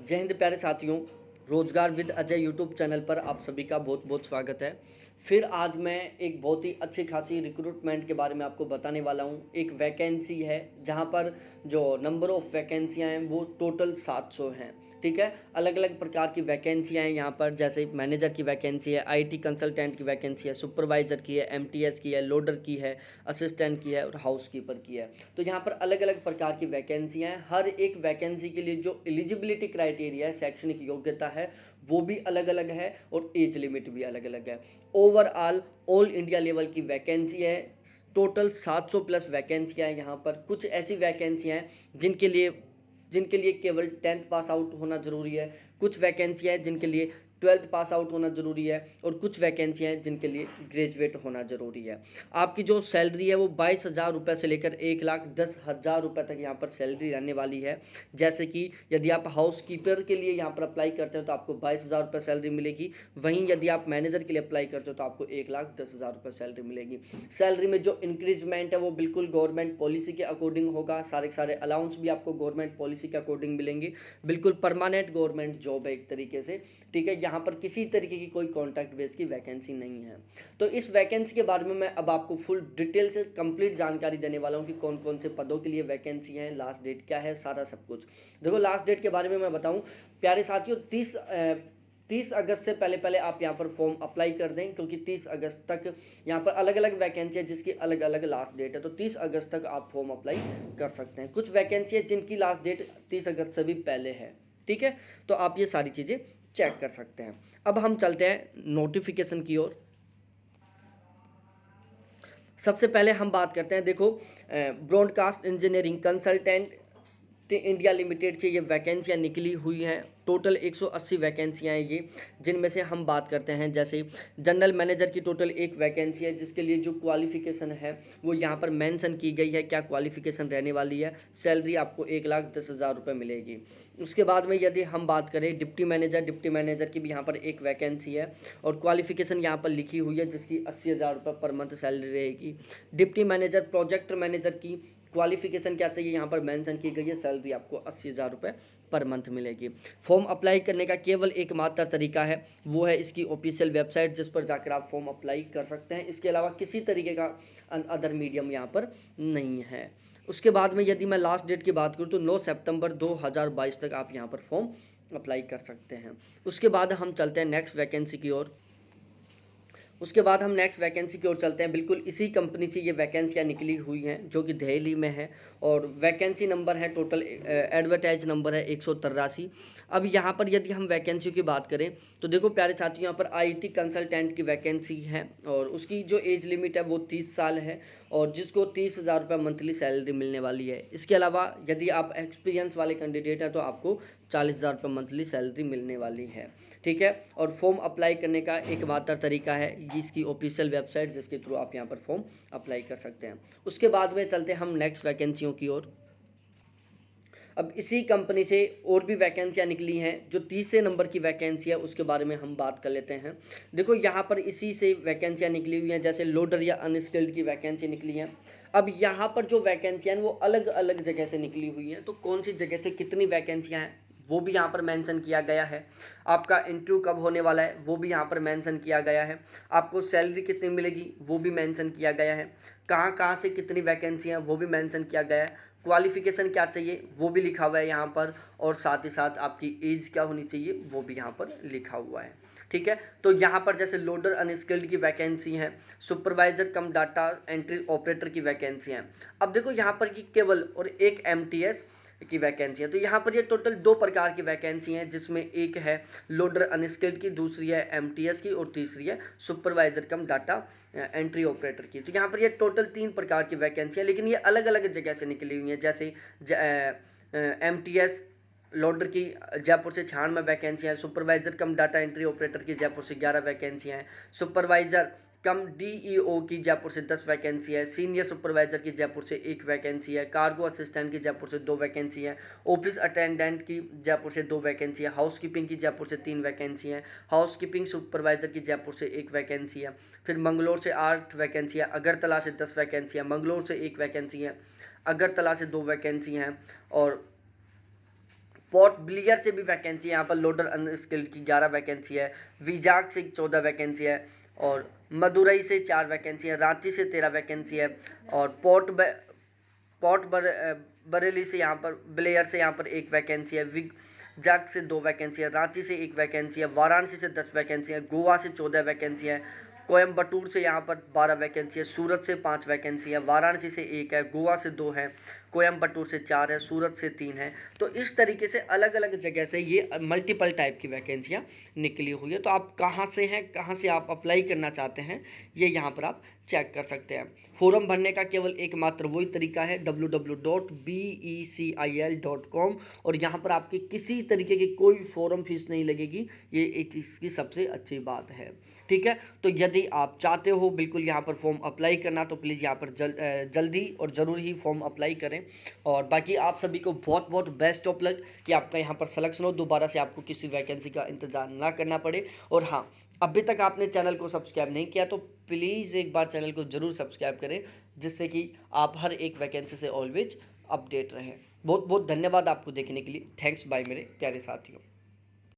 जय हिंद प्यारे साथियों। रोजगार विद अजय यूट्यूब चैनल पर आप सभी का बहुत बहुत स्वागत है। फिर आज मैं एक बहुत ही अच्छी खासी रिक्रूटमेंट के बारे में आपको बताने वाला हूँ। एक वैकेंसी है जहाँ पर जो नंबर ऑफ़ वैकेंसियाँ हैं वो टोटल 700 हैं। ठीक है, अलग अलग प्रकार की वैकेंसियाँ हैं यहाँ पर, जैसे मैनेजर की वैकेंसी है, आईटी कंसल्टेंट की वैकेंसी है, सुपरवाइज़र की है, एमटीएस की है, लोडर की है, असिस्टेंट की है और हाउसकीपर की है। तो यहाँ पर अलग अलग प्रकार की वैकेंसियाँ हैं। हर एक वैकेंसी के लिए जो एलिजिबिलिटी क्राइटेरिया है, शैक्षणिक योग्यता है, वो भी अलग अलग है और एज लिमिट भी अलग अलग है। ओवरऑल ऑल इंडिया लेवल की वैकेंसी है। टोटल 700 प्लस वैकेंसियाँ हैं यहाँ पर। कुछ ऐसी वैकेंसियाँ हैं जिनके लिए केवल 10th पास आउट होना ज़रूरी है। कुछ वैकेंसियाँ हैं जिनके लिए 12th पास आउट होना ज़रूरी है और कुछ वैकेंसियाँ हैं जिनके लिए ग्रेजुएट होना ज़रूरी है। आपकी जो सैलरी है वो 22,000 रुपये से लेकर 1,10,000 रुपये तक यहाँ पर सैलरी रहने वाली है। जैसे कि यदि आप हाउस कीपर के लिए यहाँ पर अप्लाई करते हो तो आपको 22,000 रुपये सैलरी मिलेगी। वहीं यदि आप मैनेजर के लिए अप्लाई करते हो तो आपको 1,10,000 रुपये सैलरी मिलेगी। सैलरी में जो इंक्रीजमेंट है वो बिल्कुल गवर्नमेंट पॉलिसी के अकॉर्डिंग होगा। सारे के सारे अलाउंस भी आपको गवर्नमेंट पॉलिसी के अकॉर्डिंग मिलेंगे। बिल्कुल परमानेंट गवर्नमेंट जॉब है एक तरीके से। ठीक है, यहाँ पर किसी तरीके की कोई कॉन्ट्रैक्ट बेस की वैकेंसी नहीं है। तो इस वैकेंसी के बारे में मैं अब आपको फुल डिटेल से कंप्लीट जानकारी देने वाला हूँ कि कौन कौन से पदों के लिए वैकेंसी है, लास्ट डेट क्या है, सारा सब कुछ। देखो, लास्ट डेट के बारे में मैं बताऊँ प्यारे साथियों, 30 अगस्त से पहले पहले आप यहाँ पर फॉर्म अप्लाई कर दें, क्योंकि 30 अगस्त तक यहाँ पर अलग अलग वैकेंसी है जिसकी अलग अलग लास्ट डेट है। तो 30 अगस्त तक आप फॉर्म अप्लाई कर सकते हैं। कुछ वैकेंसी है जिनकी लास्ट डेट 30 अगस्त से भी पहले है। ठीक है, तो आप ये सारी चीज़ें चेक कर सकते हैं। अब हम चलते हैं नोटिफिकेशन की ओर। सबसे पहले हम बात करते हैं, देखो, broadcast engineering consultant India limited से ये वैकेंसियाँ निकली हुई हैं। टोटल 180 वैकेंसियाँ हैं ये, जिनमें से हम बात करते हैं जैसे जनरल मैनेजर की टोटल एक वैकेंसी है जिसके लिए जो क्वालिफिकेशन है वो यहाँ पर मेंशन की गई है, क्या क्वालिफिकेशन रहने वाली है। सैलरी आपको 1,10,000 रुपये मिलेगी। उसके बाद में यदि हम बात करें डिप्टी मैनेजर की भी यहाँ पर एक वैकेंसी है और क्वालिफिकेशन यहाँ पर लिखी हुई है जिसकी 80,000 रुपये पर मंथ सैलरी रहेगी। डिप्टी मैनेजर प्रोजेक्ट मैनेजर की क्वालिफिकेशन क्या चाहिए यहाँ पर मेंशन की गई है, सैलरी आपको 80,000 रुपये पर मंथ मिलेगी। फॉर्म अप्लाई करने का केवल एकमात्र तरीका है, वो है इसकी ऑफिशियल वेबसाइट जिस पर जाकर आप फॉर्म अप्लाई कर सकते हैं। इसके अलावा किसी तरीके का अदर मीडियम यहाँ पर नहीं है। उसके बाद में यदि मैं लास्ट डेट की बात करूँ तो 9 सितंबर 2022 तक आप यहाँ पर फॉर्म अप्लाई कर सकते हैं। उसके बाद हम चलते हैं नेक्स्ट वैकेंसी की ओर। चलते हैं। बिल्कुल इसी कंपनी से ये वैकेंसियाँ निकली हुई हैं जो कि दिल्ली में है और वैकेंसी नंबर है, टोटल एडवर्टाइज नंबर है 183। अब यहाँ पर यदि हम वैकेंसी की बात करें तो देखो प्यारे साथियों, यहाँ पर आईटी कंसल्टेंट की वैकेंसी है और उसकी जो एज लिमिट है वो 30 साल है और जिसको 30,000 रुपये मंथली सैलरी मिलने वाली है। इसके अलावा यदि आप एक्सपीरियंस वाले कैंडिडेट हैं तो आपको 40,000 रुपये मंथली सैलरी मिलने वाली है। ठीक है, और फॉर्म अप्लाई करने का एकमात्र तरीका है इसकी ऑफिशियल वेबसाइट जिसके थ्रू आप यहाँ पर फॉर्म अप्लाई कर सकते हैं। उसके बाद में चलते हैं हम नेक्स्ट वैकेंसियों की ओर। अब इसी कंपनी से और भी वैकेंसियाँ निकली हैं। जो तीसरे नंबर की वैकेंसी है उसके बारे में हम बात कर लेते हैं। देखो, यहाँ पर इसी से वैकेंसियाँ निकली हुई हैं, जैसे लोडर या अनस्किल्ड की वैकेंसी निकली है। अब यहाँ पर जो वैकेंसियाँ हैं वो अलग अलग जगह से निकली हुई हैं, तो कौन सी जगह से कितनी वैकेंसियाँ हैं वो भी यहाँ पर मेंशन किया गया है। आपका इंटरव्यू कब होने वाला है वो भी यहाँ पर मेंशन किया गया है। आपको सैलरी कितनी मिलेगी वो भी मेंशन किया गया है। कहाँ कहाँ से कितनी वैकेंसी हैं वो भी मेंशन किया गया है। क्वालिफिकेशन क्या चाहिए वो भी लिखा हुआ है यहाँ पर, और साथ ही साथ आपकी एज क्या होनी चाहिए वो भी यहाँ पर लिखा हुआ है। ठीक है, तो यहाँ पर जैसे लोडर अनस्किल्ड की वैकेंसी है, सुपरवाइजर कम डाटा एंट्री ऑपरेटर की वैकेंसी है। अब देखो यहाँ पर कि केवल और एक एमटीएस की वैकेंसी है। तो यहाँ पर ये टोटल 2 प्रकार की वैकेंसी हैं, जिसमें एक है लोडर अनस्किल्ड की, दूसरी है एमटीएस की और तीसरी है सुपरवाइजर कम डाटा एंट्री ऑपरेटर की। तो यहाँ पर ये टोटल 3 प्रकार की वैकेंसी है, लेकिन ये अलग अलग जगह से निकली हुई हैं। जैसे एमटीएस लोडर की जयपुर से 96 वैकेंसियाँ हैं, सुपरवाइजर कम डाटा एंट्री ऑपरेटर की जयपुर से 11 वैकेंसियाँ हैं, सुपरवाइजर कम डीईओ की जयपुर से 10 वैकेंसी है, सीनियर सुपरवाइजर की जयपुर से 1 वैकेंसी है, कार्गो असिस्टेंट की जयपुर से 2 वैकेंसी है, ऑफिस अटेंडेंट की जयपुर से 2 वैकेंसी है, हाउसकीपिंग की जयपुर से 3 वैकेंसी है, हाउसकीपिंग सुपरवाइजर की जयपुर से 1 वैकेंसी है, फिर मंगलोर से 8 वैकेंसी है, अगरतला से 10 वैकेंसी है, मंगलोर से 1 वैकेंसी है, अगरतला से 2 वैकेंसी हैं, और पोर्ट ब्लियर से भी वैकेंसी है यहाँ पर, लोडर अनस्किल्ड की 11 वैकेंसी है, विजाग से 14 वैकेंसी है, और मदुरई से 4 वैकेंसी है, रांची से 13 वैकेंसी है, और बरेली से यहाँ पर, ब्लेयर से यहाँ पर 1 वैकेंसी है, विजाग से 2 वैकेंसी है, रांची से 1 वैकेंसी है, वाराणसी से 10 वैकेंसी है, गोवा से 14 वैकेंसी है, कोयम्बटूर से यहाँ पर 12 वैकेंसी है, सूरत से 5 वैकेंसी है, वाराणसी से 1 है, गोवा से 2 है, कोयम्बटूर से 4 है, सूरत से 3 है। तो इस तरीके से अलग अलग जगह से ये मल्टीपल टाइप की वैकेंसियाँ निकली हुई है। तो आप कहाँ से हैं, कहाँ से आप अप्लाई करना चाहते हैं, ये यहाँ पर आप चेक कर सकते हैं। फॉर्म भरने का केवल एकमात्र वही तरीका है www.becil.com, और यहाँ पर आपकी किसी तरीके की कोई फॉर्म फीस नहीं लगेगी, ये एक इसकी सबसे अच्छी बात है। ठीक है, तो यदि आप चाहते हो बिल्कुल यहाँ पर फॉर्म अप्लाई करना, तो प्लीज़ यहाँ पर जल्दी और ज़रूर ही फॉर्म अप्लाई करें। और बाकी आप सभी को बहुत बहुत बेस्ट ऑफ लक कि आपका यहाँ पर सिलेक्शन हो, दोबारा से आपको किसी वैकेंसी का इंतज़ार ना करना पड़े। और हाँ, अभी तक आपने चैनल को सब्सक्राइब नहीं किया तो प्लीज़ एक बार चैनल को ज़रूर सब्सक्राइब करें, जिससे कि आप हर एक वैकेंसी से ऑलवेज अपडेट रहें। बहुत बहुत धन्यवाद आपको देखने के लिए। थैंक्स बाय मेरे प्यारे साथियों।